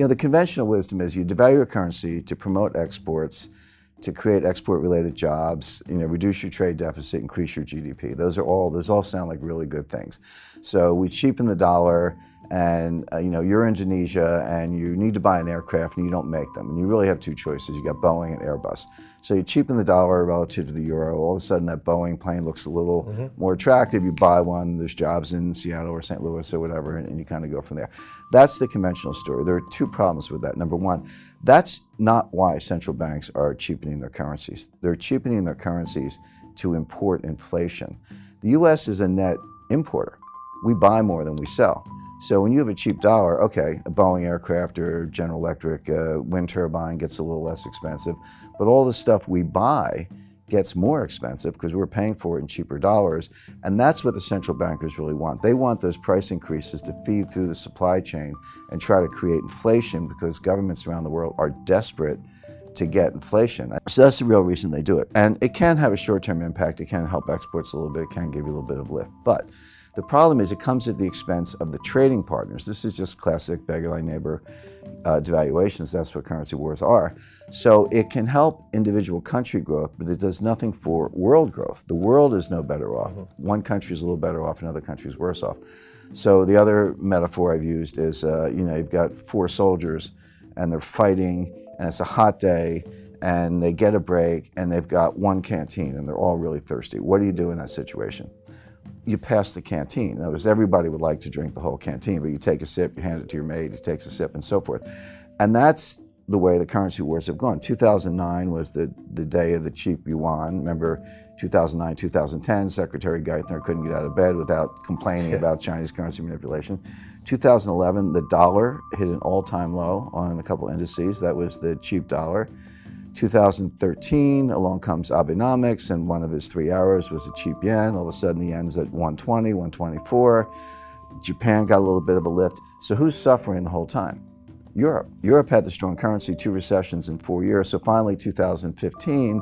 the conventional wisdom is you devalue your currency to promote exports, to create export-related jobs, reduce your trade deficit, increase your GDP. Those all sound like really good things. So we cheapen the dollar, and you're Indonesia and you need to buy an aircraft and you don't make them. And you really have two choices. You got Boeing and Airbus. So you cheapen the dollar relative to the euro. All of a sudden that Boeing plane looks a little more attractive. You buy one, there's jobs in Seattle or St. Louis or whatever, and you kind of go from there. That's the conventional story. There are two problems with that. Number one, that's not why central banks are cheapening their currencies. They're cheapening their currencies to import inflation. The US is a net importer. We buy more than we sell. So when you have a cheap dollar, okay, a Boeing aircraft or General Electric wind turbine gets a little less expensive, but all the stuff we buy gets more expensive because we're paying for it in cheaper dollars, and that's what the central bankers really want. They want those price increases to feed through the supply chain and try to create inflation because governments around the world are desperate to get inflation. So that's the real reason they do it. And it can have a short-term impact. It can help exports a little bit. It can give you a little bit of lift. But the problem is it comes at the expense of the trading partners. This is just classic beggar neighbor devaluations. That's what currency wars are. So it can help individual country growth, but it does nothing for world growth. The world is no better off. One country is a little better off, another country is worse off. So the other metaphor I've used is, you've got four soldiers and they're fighting and it's a hot day and they get a break and they've got one canteen and they're all really thirsty. What do you do in that situation? You pass the canteen. In other words, everybody would like to drink the whole canteen, but you take a sip, you hand it to your mate, he takes a sip, and so forth. And that's the way the currency wars have gone. 2009 was the day of the cheap yuan. Remember, 2009, 2010, Secretary Geithner couldn't get out of bed without complaining about Chinese currency manipulation. 2011, the dollar hit an all-time low on a couple indices. That was the cheap dollar. 2013, along comes Abenomics, and one of his 3 hours was a cheap yen. All of a sudden, the yen's at 120, 124. Japan got a little bit of a lift. So who's suffering the whole time? Europe. Europe had the strong currency, 2 recessions in 4 years. So finally, 2015,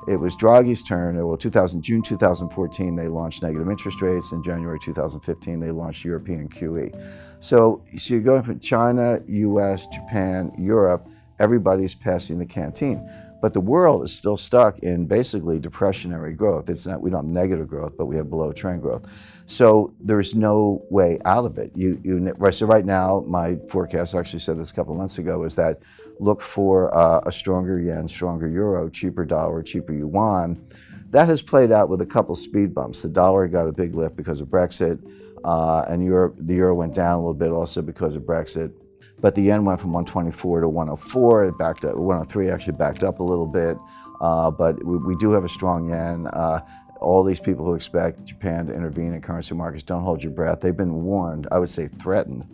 it was Draghi's turn. Well, June 2014, they launched negative interest rates. In January 2015, they launched European QE. So you're going from China, US, Japan, Europe. Everybody's passing the canteen. But the world is still stuck in basically depressionary growth. It's not, we don't have negative growth, but we have below trend growth. So there's no way out of it. So right now, my forecast, I actually said this a couple of months ago, is that look for a stronger yen, stronger euro, cheaper dollar, cheaper yuan. That has played out with a couple speed bumps. The dollar got a big lift because of Brexit, and the euro went down a little bit also because of Brexit. But the yen went from 124 to 104. It backed up. 103 actually backed up a little bit. But we do have a strong yen. All these people who expect Japan to intervene in currency markets, don't hold your breath. They've been warned, I would say threatened,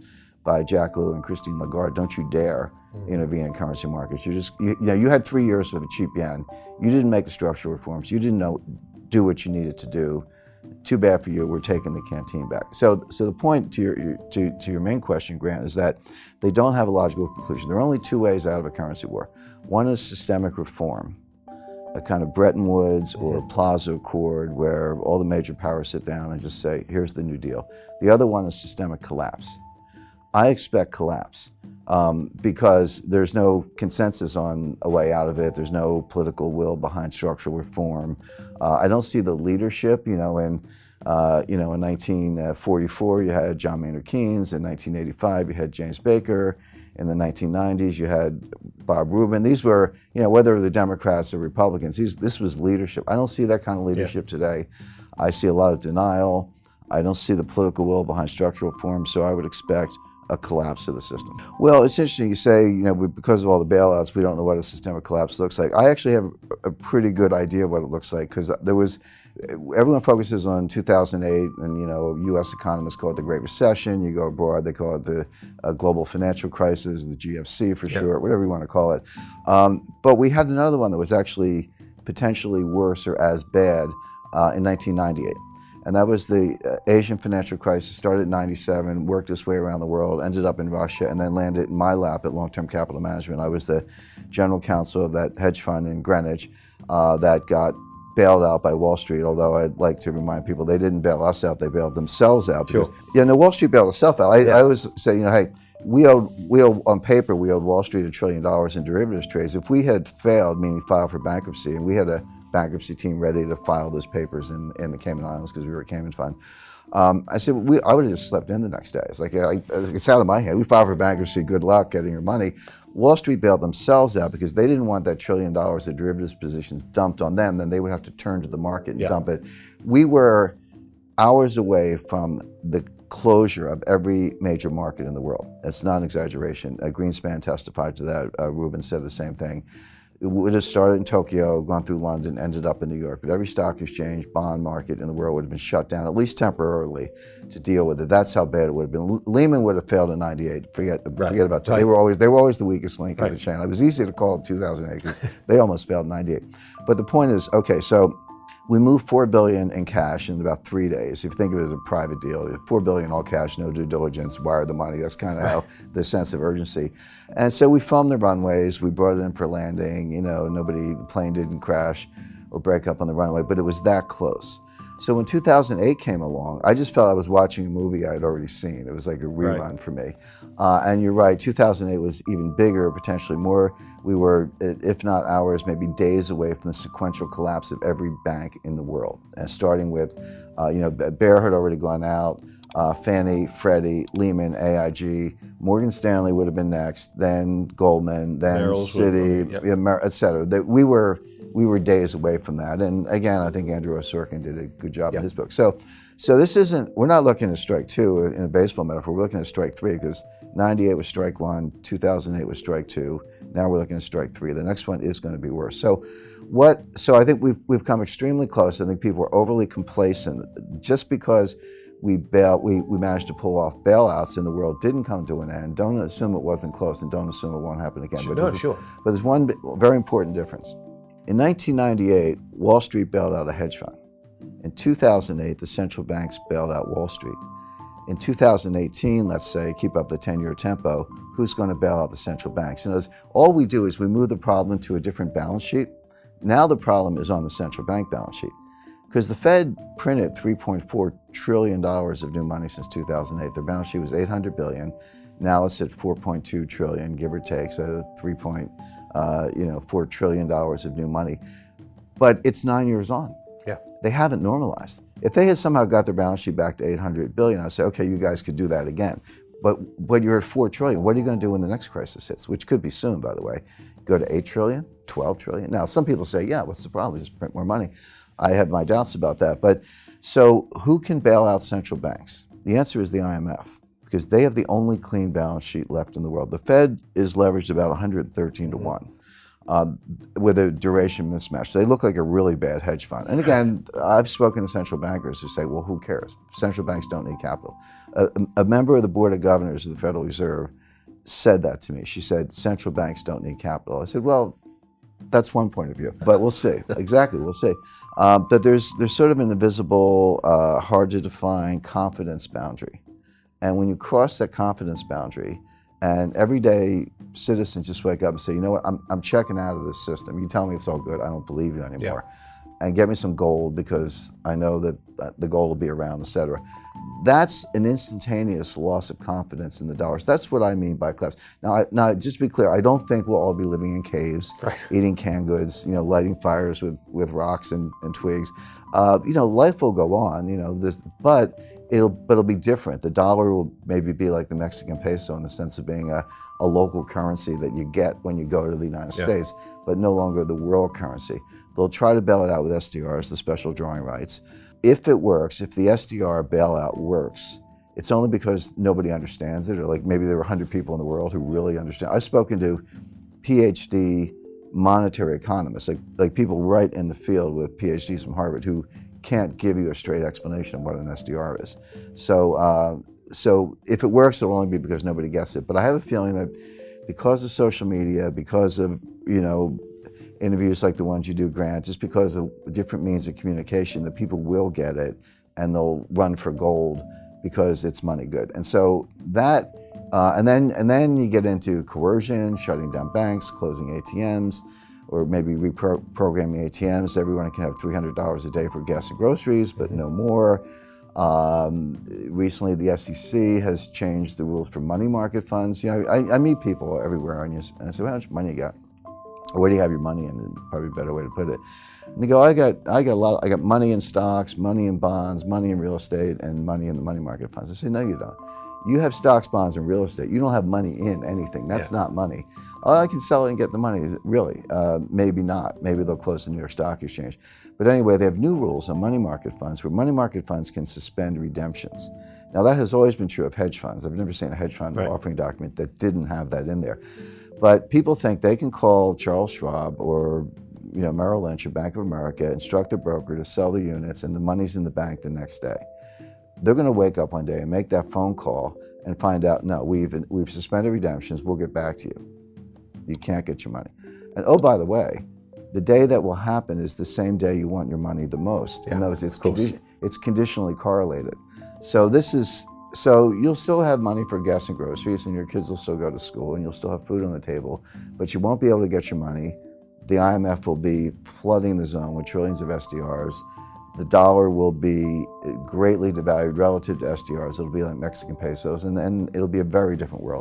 by Jack Lew and Christine Lagarde. Don't you dare intervene in currency markets. You had 3 years with a cheap yen. You didn't make the structural reforms. You didn't do what you needed to do. Too bad for you. We're taking the canteen back. So the point to your main question, Grant, is that they don't have a logical conclusion. There are only 2 ways out of a currency war. One is systemic reform, a kind of Bretton Woods or Plaza Accord where all the major powers sit down and just say, here's the New Deal. The other one is systemic collapse. I expect collapse because there's no consensus on a way out of it. There's no political will behind structural reform. I don't see the leadership. In 1944 you had John Maynard Keynes. In 1985 you had James Baker. In the 1990s you had Bob Rubin. These were, whether the Democrats or Republicans, this was leadership. I don't see that kind of leadership today. I see a lot of denial. I don't see the political will behind structural reform, so I would expect a collapse of the system. Well, it's interesting you say, because of all the bailouts, we don't know what a systemic collapse looks like. I actually have a pretty good idea of what it looks like, because everyone focuses on 2008, and U.S. economists call it the Great Recession. You go abroad, they call it the global financial crisis, the GFC for short, whatever you want to call it. But we had another one that was actually potentially worse or as bad in 1998. And that was the Asian financial crisis. Started in '97, worked its way around the world, ended up in Russia, and then landed in my lap at Long-Term Capital Management. I was the general counsel of that hedge fund in Greenwich that got bailed out by Wall Street, although I'd like to remind people they didn't bail us out, they bailed themselves out. Because, Wall Street bailed itself out. I always say, hey, we owed on paper, we owed Wall Street $1 trillion in derivatives trades. If we had failed, meaning filed for bankruptcy, and we had a bankruptcy team ready to file those papers in the Cayman Islands because we were a Cayman fund, I said, I would have just slept in the next day. It's like, it's out of my hand. We filed for bankruptcy, good luck getting your money. Wall Street bailed themselves out because they didn't want that $1 trillion of derivatives positions dumped on them. Then they would have to turn to the market and dump it. We were hours away from the closure of every major market in the world. It's not an exaggeration. Greenspan testified to that. Rubin said the same thing. It would have started in Tokyo, gone through London, ended up in New York. But every stock exchange, bond market in the world would have been shut down, at least temporarily, to deal with it. That's how bad it would have been. Lehman would have failed in '98. Forget about that. Right. They were always the weakest link in the chain. It was easy to call in 2008 because they almost failed in '98. But the point is, okay, so we moved $4 billion in cash in about 3 days. If you think of it as a private deal, $4 billion all cash, no due diligence, wire the money. That's kind of how the sense of urgency. And so we filmed the runways. We brought it in for landing. The plane didn't crash or break up on the runway, but it was that close. So when 2008 came along, I just felt I was watching a movie I had already seen. It was like a rerun for me. And you're right, 2008 was even bigger, potentially more. We were, if not hours, maybe days away from the sequential collapse of every bank in the world. And starting with, Bear had already gone out, Fannie, Freddie, Lehman, AIG, Morgan Stanley would have been next, then Goldman, then Merrill's Citi, et cetera. We were days away from that. And again, I think Andrew Sorkin did a good job in his book. So this isn't, we're not looking at strike two in a baseball metaphor, we're looking at strike three because 98 was strike one, 2008 was strike two, now we're looking at strike three. The next one is going to be worse. So I think we've come extremely close. I think people are overly complacent. Just because we managed to pull off bailouts and the world didn't come to an end, don't assume it wasn't close and don't assume it won't happen again. Sure. But there's one very important difference. In 1998, Wall Street bailed out a hedge fund. In 2008, the central banks bailed out Wall Street. In 2018, let's say, keep up the 10-year tempo, who's going to bail out the central banks? And all we do is we move the problem to a different balance sheet. Now the problem is on the central bank balance sheet. Because the Fed printed $3.4 trillion of new money since 2008. Their balance sheet was $800 billion. Now it's at $4.2 trillion, give or take, so $4 trillion of new money. But it's 9 years on. Yeah. They haven't normalized. If they had somehow got their balance sheet back to $800 billion, I'd say, okay, you guys could do that again. But you're at $4 trillion. What are you going to do when the next crisis hits, which could be soon, by the way? Go to $8 trillion, $12 trillion? Now, some people say, yeah, what's the problem? Just print more money. I have my doubts about that. But so who can bail out central banks? The answer is the IMF, because they have the only clean balance sheet left in the world. The Fed is leveraged about 113 to 1. With a duration mismatch. They look like a really bad hedge fund. And again, I've spoken to central bankers who say, well, who cares? Central banks don't need capital. A member of the Board of Governors of the Federal Reserve said that to me. She said, central banks don't need capital. I said, well, that's one point of view, but we'll see. Exactly, we'll see. But there's sort of an invisible, hard to define confidence boundary. And when you cross that confidence boundary, and every day citizens just wake up and say, you know what, I'm checking out of this system. You tell me it's all good, I don't believe you anymore. And get me some gold because I know that the gold will be around, et cetera. That's an instantaneous loss of confidence in the dollars. That's what I mean by collapse. Now, just to be clear, I don't think we'll all be living in caves, eating canned goods, lighting fires with rocks and twigs. Life will go on, but it'll be different. The dollar will maybe be like the Mexican peso in the sense of being a local currency that you get when you go to the United States, but no longer the world currency. They'll try to bail it out with SDRs, the special drawing rights. If it works, if the SDR bailout works, it's only because nobody understands it, or like maybe there were 100 people in the world who really understand. I've spoken to PhD monetary economists, like people right in the field with PhDs from Harvard who can't give you a straight explanation of what an SDR is. So if it works, it'll only be because nobody gets it. But I have a feeling that because of social media, because of interviews like the ones you do, Grant, just because of different means of communication, that people will get it and they'll run for gold because it's money good. And so that, and then you get into coercion, shutting down banks, closing ATMs, or maybe reprogramming ATMs. Everyone can have $300 a day for gas and groceries, but no more. Recently, the SEC has changed the rules for money market funds. You know, I meet people everywhere, and I say, well, how much money you got? Or where do you have your money in? Probably a better way to put it. And they go, I got money in stocks, money in bonds, money in real estate, and money in the money market funds. I say, no, you don't. You have stocks, bonds, and real estate. You don't have money in anything. That's not money. Oh, I can sell it and get the money. Really? Maybe not. Maybe they'll close the New York Stock Exchange. But anyway, they have new rules on money market funds where money market funds can suspend redemptions. Now, that has always been true of hedge funds. I've never seen a hedge fund offering document that didn't have that in there. But people think they can call Charles Schwab or Merrill Lynch or Bank of America, instruct the broker to sell the units, and the money's in the bank the next day. They're going to wake up one day and make that phone call and find out, no, we've suspended redemptions, we'll get back to you. You can't get your money. And oh, by the way, the day that will happen is the same day you want your money the most. In other words, it's conditionally correlated. So you'll still have money for gas and groceries, and your kids will still go to school, and you'll still have food on the table, but you won't be able to get your money. The IMF will be flooding the zone with trillions of SDRs. The dollar will be greatly devalued relative to SDRs. It'll be like Mexican pesos, and then it'll be a very different world.